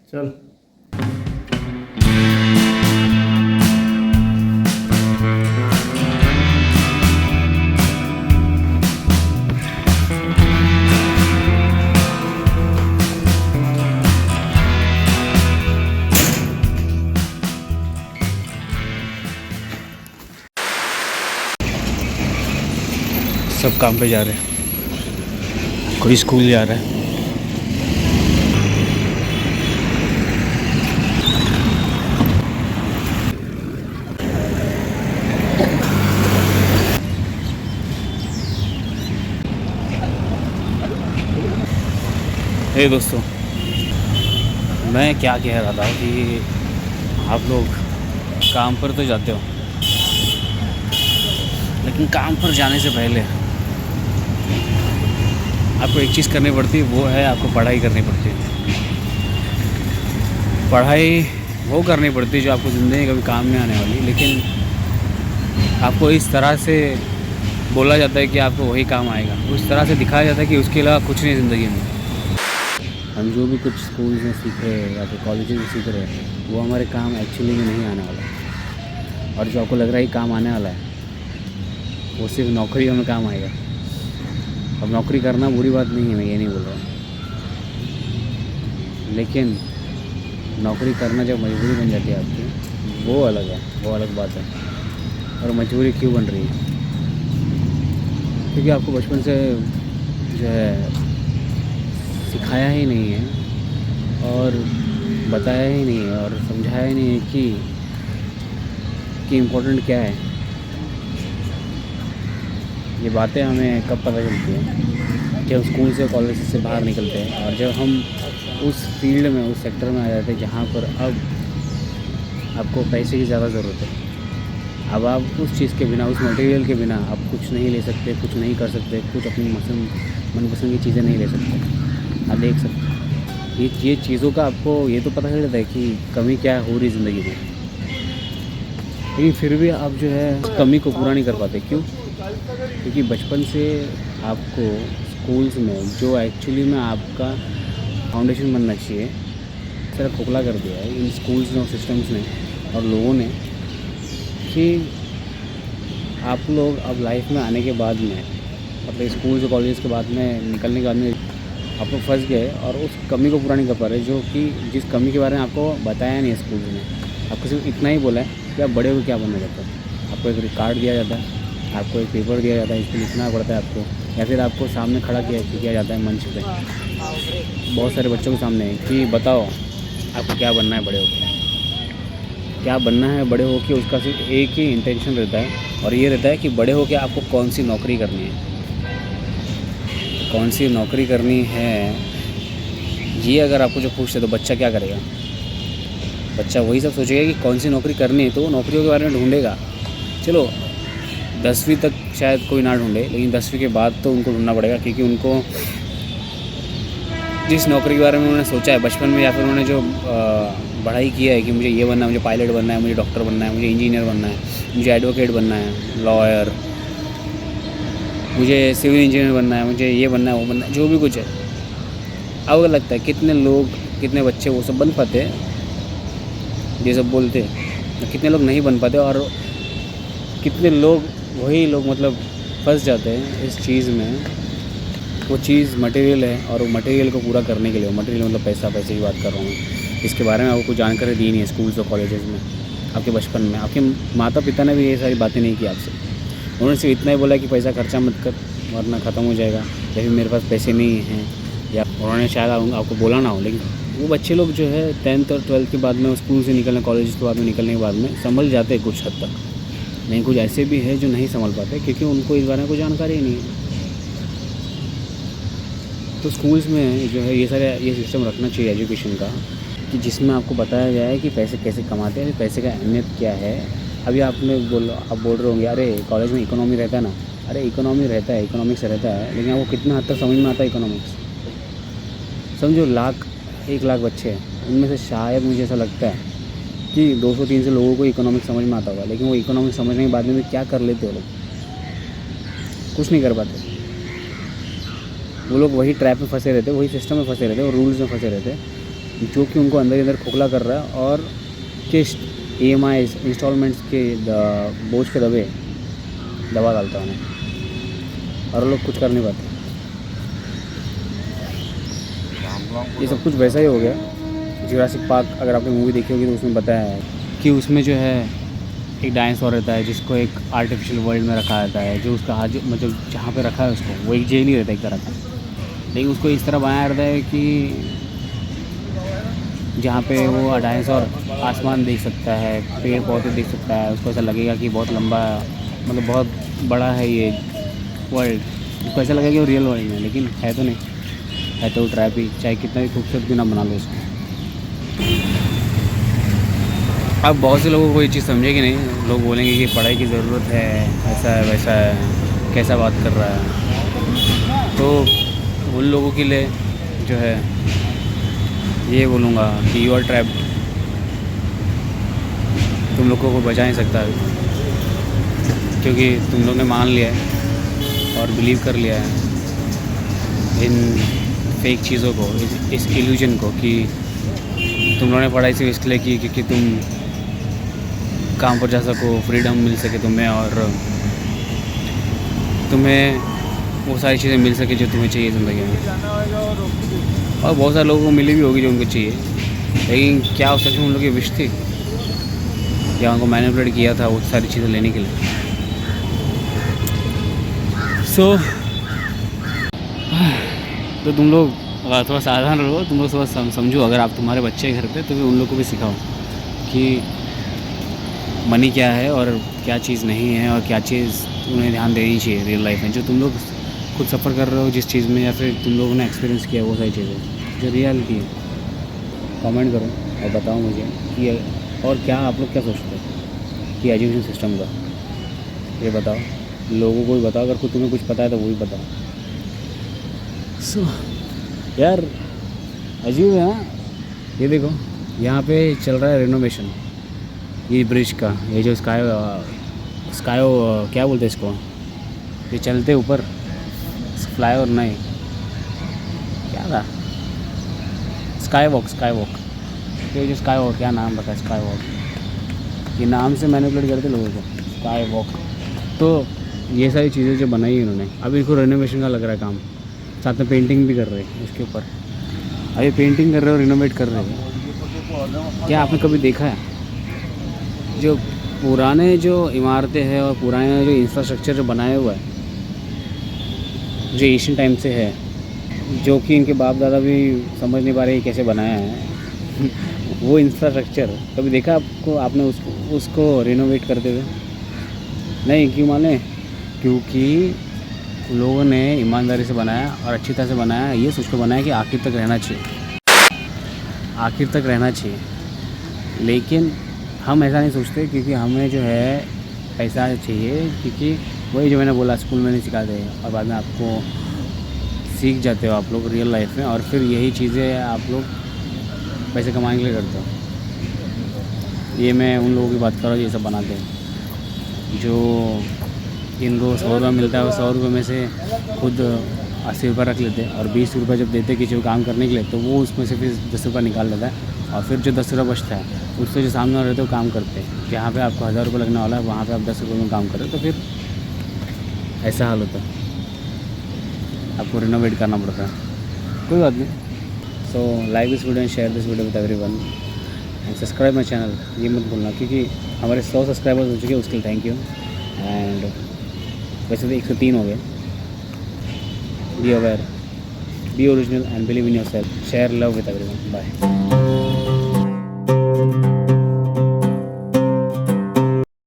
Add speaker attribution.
Speaker 1: चल। सब काम पे जा रहे हैं, कोई स्कूल जा रहा है। हे दोस्तों, मैं क्या कह रहा था कि आप लोग काम पर तो जाते हो, लेकिन काम पर जाने से पहले आपको एक चीज़ करनी पड़ती है, वो है आपको पढ़ाई करनी पड़ती है। पढ़ाई वो करनी पड़ती है जो आपको ज़िंदगी में कभी काम नहीं आने वाली, लेकिन आपको इस तरह से बोला जाता है कि आपको वही काम आएगा, उस तरह से दिखाया जाता है कि उसके अलावा कुछ नहीं ज़िंदगी में। हम जो भी कुछ स्कूल में सीख रहे हैं या फिर कॉलेज में सीख रहे हैं, वो हमारे काम एक्चुअली में नहीं आने वाला, और जो आपको लग रहा है काम आने वाला है, वो सिर्फ नौकरियों में काम आएगा। अब नौकरी करना बुरी बात नहीं है, मैं ये नहीं बोल रहा हूँ, लेकिन नौकरी करना जब मजबूरी बन जाती है आपकी, वो अलग है, वो अलग बात है। और मजबूरी क्यों बन रही है? क्योंकि आपको बचपन से जो है सिखाया ही नहीं है और बताया ही नहीं है और समझाया ही नहीं है कि इम्पोर्टेंट क्या है। ये बातें हमें कब पता चलती हैं? जब स्कूल से कॉलेज से बाहर निकलते हैं और जब हम उस फील्ड में, उस सेक्टर में आ जाते हैं जहाँ पर अब आपको पैसे की ज़्यादा ज़रूरत है। अब आप उस चीज़ के बिना, उस मटेरियल के बिना आप कुछ नहीं ले सकते, कुछ नहीं कर सकते, कुछ अपनी मनपसंद की चीज़ें नहीं ले सकते। आप देख सकते हैं ये चीज़ों का आपको ये तो पता चल जाता है कि कमी क्या हो रही ज़िंदगी में, लेकिन फिर भी आप जो है कमी को पूरा नहीं कर पाते। क्यों? क्योंकि बचपन से आपको स्कूल्स में जो एक्चुअली में आपका फाउंडेशन बनना चाहिए, सारा खोखला कर दिया है इन स्कूल्स ने और सिस्टम्स ने और लोगों ने, कि आप लोग अब लाइफ में आने के बाद में, अपने स्कूल से कॉलेज के बाद में निकलने के बाद में आप लोग फंस गए और उस कमी को पूरा नहीं कर पा रहे, जो कि जिस कमी के बारे में आपको बताया नहीं है स्कूल में। आपको सिर्फ इतना ही बोला है कि आप बड़े हो क्या बनना चाहते हो। आपको एक कार्ड दिया जाता है, आपको एक पेपर दिया जाता है, इस पर लिखना पड़ता है आपको, या फिर आपको सामने खड़ा किया जाता है मंच पे बहुत सारे बच्चों के सामने कि बताओ आपको क्या बनना है बड़े होकर। क्या बनना है बड़े होकर, उसका सिर्फ एक ही इंटेंशन रहता है, और ये रहता है कि बड़े होकर आपको कौन सी नौकरी करनी है, कौन सी नौकरी करनी है। ये अगर आपको जो पूछते तो बच्चा क्या करेगा? बच्चा वही सब सोचेगा कि कौन सी नौकरी करनी है, तो वो नौकरियों के बारे में ढूंढेगा। चलो 10वीं तक शायद कोई ना ढूंढे, लेकिन 10वीं के बाद तो उनको ढूंढना पड़ेगा, क्योंकि उनको जिस नौकरी के बारे में उन्होंने सोचा है बचपन में, या फिर उन्होंने जो पढ़ाई किया है कि मुझे ये बनना है, मुझे पायलट बनना है, मुझे डॉक्टर बनना है, मुझे इंजीनियर बनना है, मुझे एडवोकेट बनना है, लॉयर, मुझे सिविल इंजीनियर बनना है, मुझे ये बनना है, वो बनना है, जो भी कुछ है। अब अगर लगता है कितने लोग, कितने बच्चे वो सब बन पाते हैं ये सब बोलते हैं, कितने लोग नहीं बन पाते, और कितने लोग, वही लोग मतलब फंस जाते हैं इस चीज़ में। वो चीज़ मटेरियल है, और वो मटेरियल को पूरा करने के लिए, मटेरियल मतलब पैसा, पैसे की बात कर रहा हूँ, इसके बारे में आपको कुछ जानकारी दी नहीं है स्कूल्स और कॉलेजेस में। आपके बचपन में आपके माता पिता ने भी ये सारी बातें नहीं की आपसे। उन्होंने सिर्फ इतना ही बोला कि पैसा खर्चा मत कर वरना ख़त्म हो जाएगा, या फिर मेरे पास पैसे नहीं हैं, या उन्होंने शायद आपको बोला ना हो। लेकिन वो बच्चे लोग जो है 10th और 12th के बाद में, स्कूल से निकलने, कॉलेज के बाद में निकलने के बाद में संभल जाते हैं कुछ हद तक, नहीं कुछ ऐसे भी है जो नहीं संभल पाते, क्योंकि उनको इस बारे में कोई जानकारी ही नहीं है। तो स्कूल्स में जो है ये सिस्टम रखना चाहिए एजुकेशन का, कि जिसमें आपको बताया गया है कि पैसे कैसे कमाते हैं, पैसे का अहमियत क्या है। अभी आप बोल रहे होंगे अरे कॉलेज में इकोनॉमी रहता है ना। अरे इकोनॉमी रहता है, इकोनॉमिक्स रहता है, लेकिन आपको कितना हद तक समझ में आता है इकोनॉमिक्स? समझो 1 लाख बच्चे हैं, उनमें से शायद मुझे ऐसा लगता है कि 200-300 लोगों को इकोनॉमिक्स समझ में आता होगा, लेकिन वो इकोनॉमिक्स समझने के बाद में क्या कर लेते हो लोग? कुछ नहीं कर पाते। वो लोग वही ट्रैप में फंसे रहते, वही सिस्टम में फंसे रहते, और रूल्स में फंसे रहते, जो कि उनको अंदर ही अंदर खोखला कर रहा है और किस्त EMI इंस्टॉलमेंट्स के बोझ के दबा डालता है उन्हें और वो लोग कुछ कर नहीं पाते। ये सब कुछ वैसा ही हो गया। जुरासिक पार्क अगर आपने मूवी देखी होगी तो उसमें बताया है कि उसमें जो है एक डायनासोर रहता है जिसको एक आर्टिफिशियल वर्ल्ड में रखा रहता है, जो उसका आज मतलब जहाँ पे रखा है उसको वो एक जेल ही रहता है एक तरह का, लेकिन उसको इस तरह बनाया रहता है कि जहाँ पे वो डायनासोर आसमान देख सकता है, पेड़ पौधे देख सकता है, उसको ऐसा लगेगा कि बहुत लंबा मतलब बहुत बड़ा है ये वर्ल्ड, उसको ऐसा लगेगा कि वो रियल वर्ल्ड में, लेकिन है तो नहीं, है तो ट्रैप ही, चाहे कितना भी खूबसूरत क्यों ना बना लो उसको। अब बहुत से लोगों को ये चीज़ समझेगी नहीं, लोग बोलेंगे कि पढ़ाई की ज़रूरत है, ऐसा है वैसा है, कैसा बात कर रहा है। तो उन लोगों के लिए जो है ये बोलूँगा कि यू आर ट्रैप्ड, तुम लोगों को बचा नहीं सकता क्योंकि तुम लोग ने मान लिया है और बिलीव कर लिया है इन फेक चीज़ों को, इस इल्यूजन को कि तुम लोगों ने पढ़ाई सिर्फ इसलिए की क्योंकि तुम काम पर जा सको, फ्रीडम मिल सके तुम्हें और तुम्हें वो सारी चीज़ें मिल सके जो तुम्हें चाहिए ज़िंदगी में। और बहुत सारे लोगों को मिली भी होगी जो उनको चाहिए, लेकिन क्या उस सच में उन लोगों की विश थी या उनको मैनिपुलेट किया था वो सारी चीज़ें लेने के लिए। तो तुम लोग थोड़ा सावधान रहो, तुम लोग थोड़ा समझो, अगर आप तुम्हारे बच्चे घर पे तो फिर उन लोग को भी सिखाओ कि मनी क्या है और क्या चीज़ नहीं है और क्या चीज़ उन्हें ध्यान देनी चाहिए रियल लाइफ में, जो तुम लोग खुद सफ़र कर रहे हो जिस चीज़ में या फिर तुम लोगों ने एक्सपीरियंस किया वो सारी चीज़ें जो रियलिटी है। कमेंट करो और बताओ मुझे कि और क्या आप लोग क्या सोचते हो कि एजुकेशन सिस्टम का, ये बताओ, लोगों को भी बताओ, अगर कुछ तुम्हें कुछ पता है तो वो भी बताओ। यार अजीब है ना, ये देखो यहाँ पे चल रहा है रिनोवेशन, ये ब्रिज का, ये जो स्कायो क्या बोलते हैं इसको, ये चलते ऊपर फ्लाईओवर नहीं क्या था, स्काई वॉक, ये जो स्काई वॉक क्या नाम रखा है, स्काई वॉक, ये नाम से मैनिपुलेट करते लोगों को, स्काई वॉक। तो ये सारी चीज़ें जो बनाई इन्होंने, अब इनको रिनोवेशन का लग रहा है काम, साथ में पेंटिंग भी कर रहे हैं इसके ऊपर। अभी पेंटिंग कर रहे हो, रिनोवेट कर रहे हो, क्या आपने कभी देखा है जो पुराने जो इमारतें हैं और पुराने जो इंफ्रास्ट्रक्चर जो बनाया हुआ है जो एशियन टाइम से है, जो कि इनके बाप दादा भी समझ नहीं पा रहे कैसे बनाया है वो इंफ्रास्ट्रक्चर कभी देखा आपको, आपने उसको रिनोवेट करते हुए? नहीं, क्यों माने? क्योंकि लोगों ने ईमानदारी से बनाया और अच्छी तरह से बनाया, ये सोच कर बनाया कि आखिर तक रहना चाहिए, लेकिन हम ऐसा नहीं सोचते क्योंकि हमें जो है पैसा चाहिए, क्योंकि वही जो मैंने बोला स्कूल में नहीं सिखाते और बाद में आपको सीख जाते हो आप लोग रियल लाइफ में, और फिर यही चीज़ें आप लोग पैसे कमाने के लिए करते हो। ये मैं उन लोगों की बात कर रहा हूँ ये सब बनाते हैं, जो इनको 100 रुपये मिलता है, वो 100 रुपये में से खुद 80 रुपये रख लेते हैं और 20 रुपये जब देते किसी को काम करने के लिए तो वो उसमें से फिर 10 रुपये निकाल लेता है, और फिर जो 10 रुपये बचता है उससे जो सामने वाले रहते वो काम करते हैं। जहाँ पे आपको 1000 रुपये लगने वाला है वहाँ पे आप 10 रुपये में काम करें तो फिर ऐसा हाल होता है, आपको रिनोवेट करना पड़ता है। कोई बात नहीं। So like this video and share this video with everyone and subscribe my channel, ये मत भूलना, क्योंकि हमारे 100 सब्सक्राइबर्स हो चुके हैं, उसके लिए थैंक यू। एंड वैसे तो 103 हो गए। Be aware, be original and believe in yourself, share love with everyone, bye.